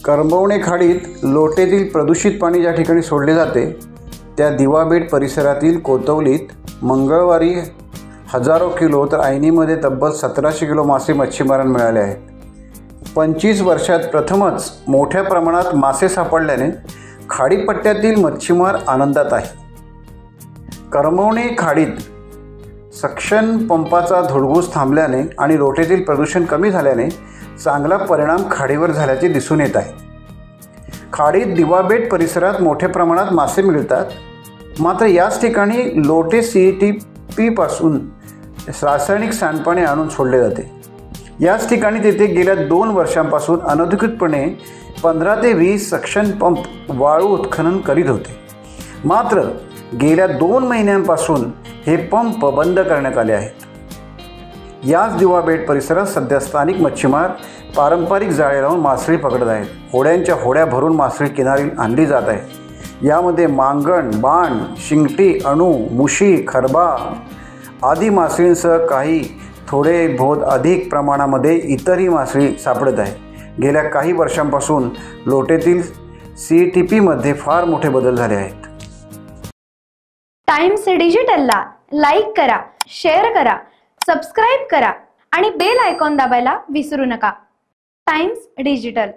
करंबवणे खाडीत लोटेतील प्रदूषित पाणी ज्या ठिकाणी सोडले जाते त्या दिवाबेट परिसरातील कोतवलीत मंगळवारी हजारो किलो तर ऐनीमध्ये तब्बल 1700 किलो मासे मच्छीमारांना मिळाले आहेत। 25 वर्षात प्रथमच मोठ्या प्रमाणात मासे सापडल्याने खाडीपट्ट्यातील मच्छीमार आनंदात आहे। करंबवणे खाडीत सक्शन पंपाचा धुडगूस थांबल्याने आणि लोटेतील प्रदूषण कमी झाल्याने चांगला परिणाम खाडीवर झाल्याचे दिसून येत आहे। खाडीत दिवाबेट परिसरात मोठ्या प्रमाणात मासे मिळतात, मात्र याच ठिकाणी लोटे CTP पासून रासायनिक सांडपाणी आणून सोडले जाते। याच ठिकाणी तेथे गेल्या 2 वर्षांपासून अनधिकृतपणे 15 ते 20 सक्शन पंप वाळू उत्खनन करीत होते, मात्र गेल्या 2 महिन्यांपासून हे पंप बंद करण्यात आले आहेत। याच दिवाबेट परिसरात सध्या स्थानिक मच्छीमार पारंपरिक जाळे लावून मासळी पकडत आहेत। होड्यांच्या होड्या भरून मासळी किनारी आणली जात आहे। यामध्ये मांगण, बाण, शिंगटी, अणू, मुशी, खरबा आदी मासळींसह काही थोडे बहुत अधिक प्रमाणामध्ये इतरही मासळी सापडत आहे। गेल्या काही वर्षांपासून लोटेतील CTPमध्ये फार मोठे बदल झाले आहेत। टाइम्स डिजिटलला लाईक करा, शेअर करा, सबस्क्राईब करा आणि बेल आयकॉन दाबायला विसरू नका। Times digital.